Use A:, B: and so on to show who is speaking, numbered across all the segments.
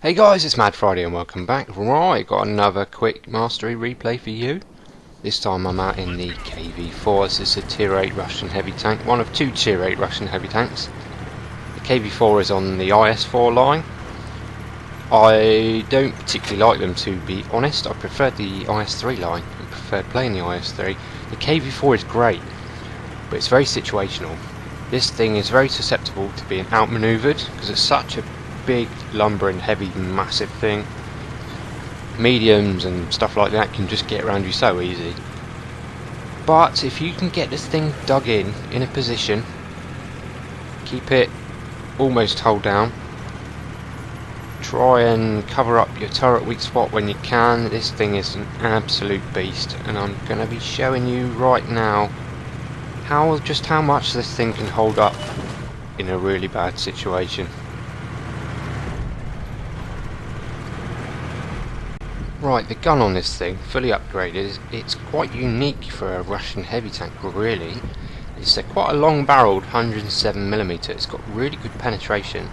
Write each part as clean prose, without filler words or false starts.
A: Hey guys, it's Mad Friday and welcome back. Right, got another quick mastery replay for you. This time I'm out in the KV-4. This is a tier 8 Russian heavy tank, one of two tier 8 Russian heavy tanks. The KV-4 is on the IS-4 line. I don't particularly like them, to be honest. I prefer the IS-3 line and prefer playing the IS-3. The KV-4 is great, but it's very situational. This thing is very susceptible to being outmaneuvered because it's such a big, lumbering, heavy, massive thing. Mediums and stuff like that can just get around you so easy. But if you can get this thing dug in a position, keep it almost hull down, try and cover up your turret weak spot when you can. This thing is an absolute beast, and I'm going to be showing you right now just how much this thing can hold up in a really bad situation. Right, the gun on this thing, fully upgraded, it's quite unique for a Russian heavy tank, really. It's quite a long barreled 107mm, it's got really good penetration.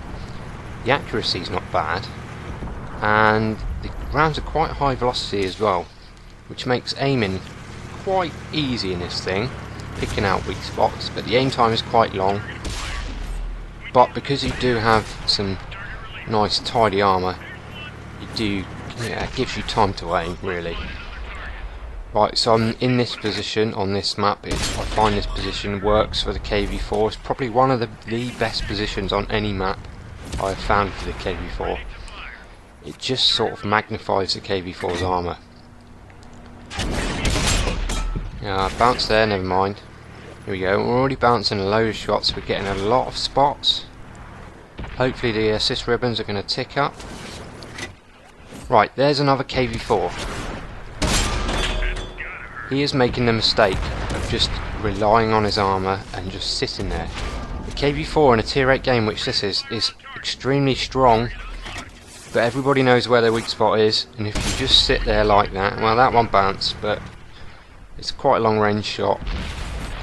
A: The accuracy is not bad, and the rounds are quite high velocity as well, which makes aiming quite easy in this thing, picking out weak spots, but the aim time is quite long. But because you do have some nice tidy armour, it gives you time to aim, really. Right, so I'm in this position on this map. I find this position works for the KV-4. It's probably one of the best positions on any map I have found for the KV-4. It just sort of magnifies the KV-4's armour. Yeah, I bounced there, never mind. Here we go, we're already bouncing a load of shots, we're getting a lot of spots. Hopefully the assist ribbons are going to tick up. Right, there's another KV-4. He is making the mistake of just relying on his armour and just sitting there. The KV-4 in a tier 8 game, which this is extremely strong, but everybody knows where their weak spot is, and if you just sit there like that, well, that one bounced, but it's quite a long range shot,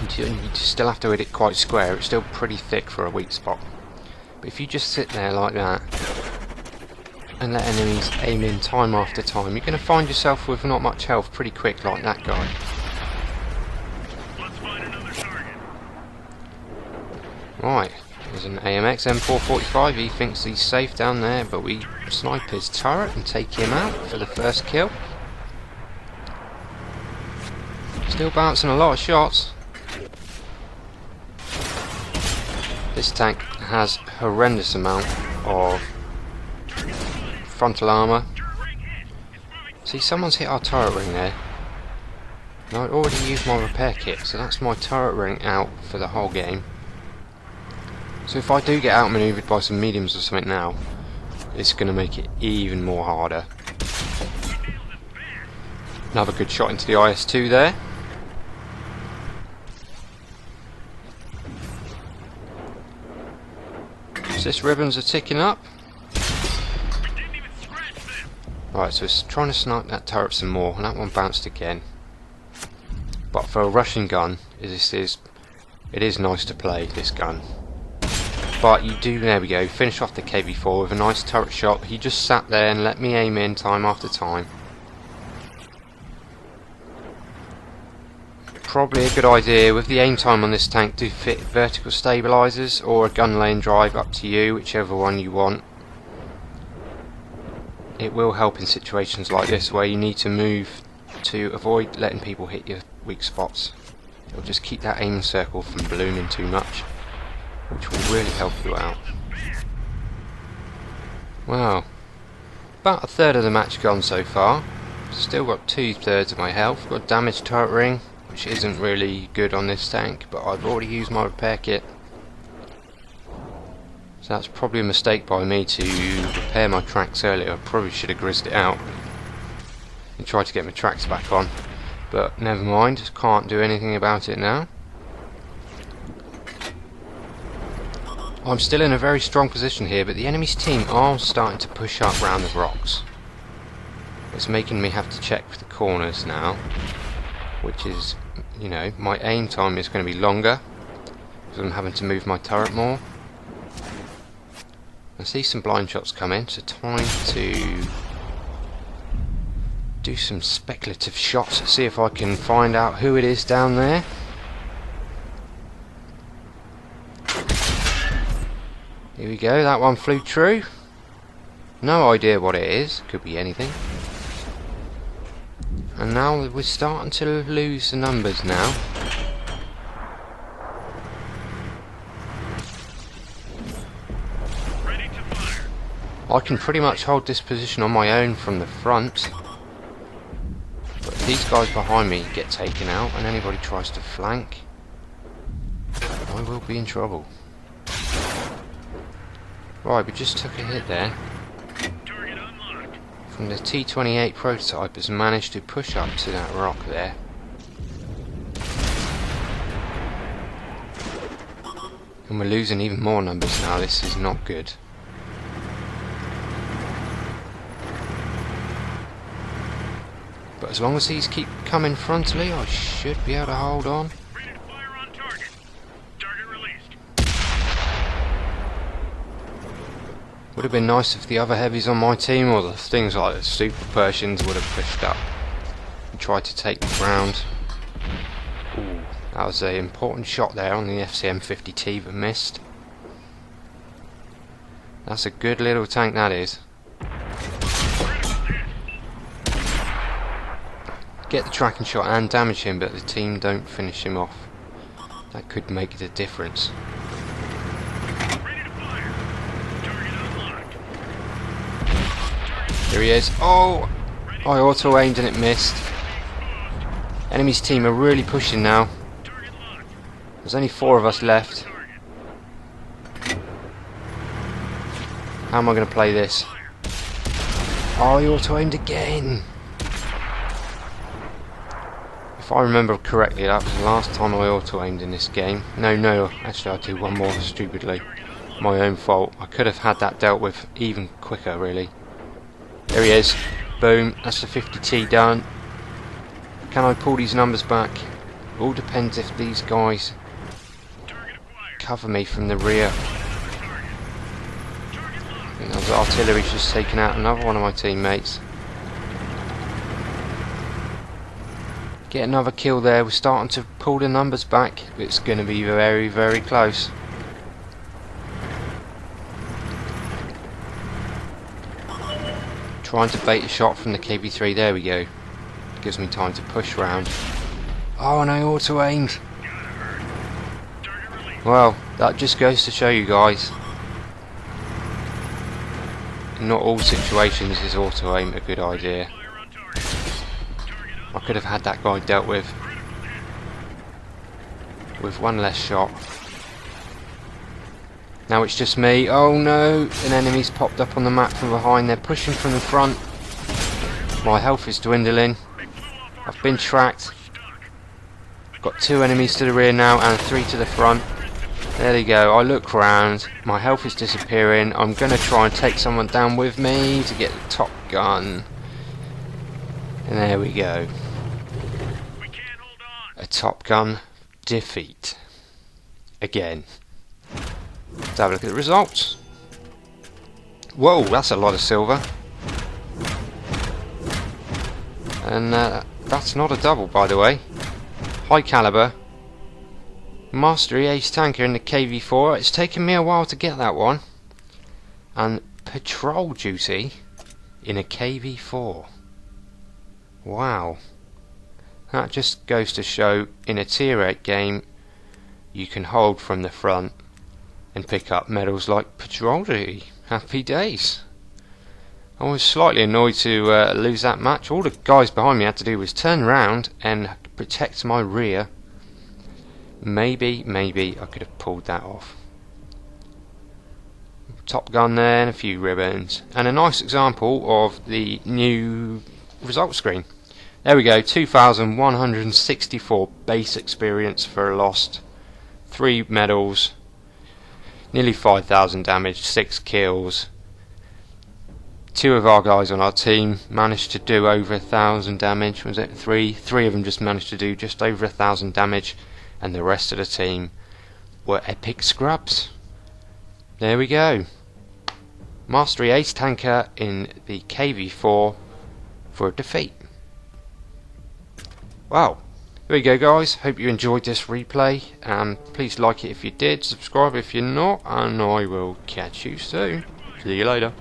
A: and you still have to hit it quite square. It's still pretty thick for a weak spot. But if you just sit there like that and let enemies aim in time after time, you're going to find yourself with not much health pretty quick, like that guy. Right, there's an AMX M445. He thinks he's safe down there, but we snipe his turret and take him out for the first kill. Still bouncing a lot of shots. This tank has a horrendous amount of frontal armour. See, someone's hit our turret ring there. And I already used my repair kit, so that's my turret ring out for the whole game. So if I do get outmaneuvered by some mediums or something now, it's going to make it even more harder. Another good shot into the IS-2 there. Assist ribbons are ticking up. Right, so it's trying to snipe that turret some more, and that one bounced again. But for a Russian gun, it is nice to play this gun. But you do, there we go, finish off the KV-4 with a nice turret shot. He just sat there and let me aim in time after time. Probably a good idea with the aim time on this tank to fit vertical stabilizers or a gun lane drive, up to you, whichever one you want. It will help in situations like this where you need to move to avoid letting people hit your weak spots. It'll just keep that aim circle from ballooning too much, which will really help you out. Wow, about a third of the match gone so far. Still got 2/3 of my health. Got a damaged turret ring, which isn't really good on this tank, but I've already used my repair kit. So that's probably a mistake by me to repair my tracks earlier. I probably should have grizzed it out and tried to get my tracks back on, but never mind, can't do anything about it now. I'm still in a very strong position here, but the enemy's team are starting to push up round the rocks. It's making me have to check for the corners now, which is, you know, my aim time is going to be longer because I'm having to move my turret more. I see some blind shots coming, so time to do some speculative shots, see if I can find out who it is down there. Here we go, that one flew true. No idea what it is, could be anything. And now we're starting to lose the numbers now.
B: Ready to fire.
A: I can pretty much hold this position on my own from the front. But if these guys behind me get taken out and anybody tries to flank, I will be in trouble. Right, we just took a hit there.
B: Target unlocked.
A: From the T-28 prototype has managed to push up to that rock there. And we're losing even more numbers now, this is not good. But as long as these keep coming frontally, I should be able to hold on.
B: Ready to fire on target. Target released.
A: Would have been nice if the other heavies on my team, or the things like the Super Persians, would have pushed up and tried to take the ground. Ooh, that was an important shot there on the FCM-50T, but missed. That's a good little tank, that is. Get the tracking shot and damage him, but the team don't finish him off. That could make the difference.
B: Ready to fire. Target unlocked.
A: Here he is. Oh! I auto-aimed and it missed. Enemy's team are really pushing now.
B: Target locked.
A: There's only 4 of us left.
B: Target.
A: How am I going to play this? Oh, he auto-aimed again! If I remember correctly, that was the last time I auto-aimed in this game. No, actually I did one more stupidly. My own fault. I could have had that dealt with even quicker, really. There he is. Boom, that's the 50T done. Can I pull these numbers back? All depends if these guys cover me from the rear. I think those artillery's just taken out another one of my teammates. Get another kill there, we're starting to pull the numbers back. It's going to be very, very close. Trying to bait a shot from the KV-3, there we go. Gives me time to push round. Oh, and I auto-aimed. Well, that just goes to show you guys, in not all situations is auto-aim a good idea. I could have had that guy dealt with one less shot. Now it's just me. Oh no, an enemy's popped up on the map from behind. They're pushing from the front. My health is dwindling. I've been tracked. Got 2 enemies to the rear now and 3 to the front. There they go. I look round. My health is disappearing. I'm going to try and take someone down with me to get the top gun. And there we go. A Top Gun defeat. Again. Let's have a look at the results. Whoa, that's a lot of silver. And that's not a double, by the way. High calibre. Mastery ace tanker in the KV-4. It's taken me a while to get that one. And patrol duty in a KV-4. Wow. That just goes to show, in a tier 8 game, you can hold from the front and pick up medals like patrol duty. Happy days. I was slightly annoyed to lose that match. All the guys behind me had to do was turn around and protect my rear. Maybe I could have pulled that off. Top Gun there and a few ribbons. And a nice example of the new result screen. There we go, 2,164 base experience for a lost, 3 medals, nearly 5,000 damage, 6 kills. 2 of our guys on our team managed to do over 1,000 damage. Was it 3? 3 of them just managed to do just over 1,000 damage, and the rest of the team were epic scrubs. There we go. Mastery Ace Tanker in the KV-4 for a defeat. Wow, there you go guys, hope you enjoyed this replay. Please like it if you did, subscribe if you're not, and I will catch you soon. See you later.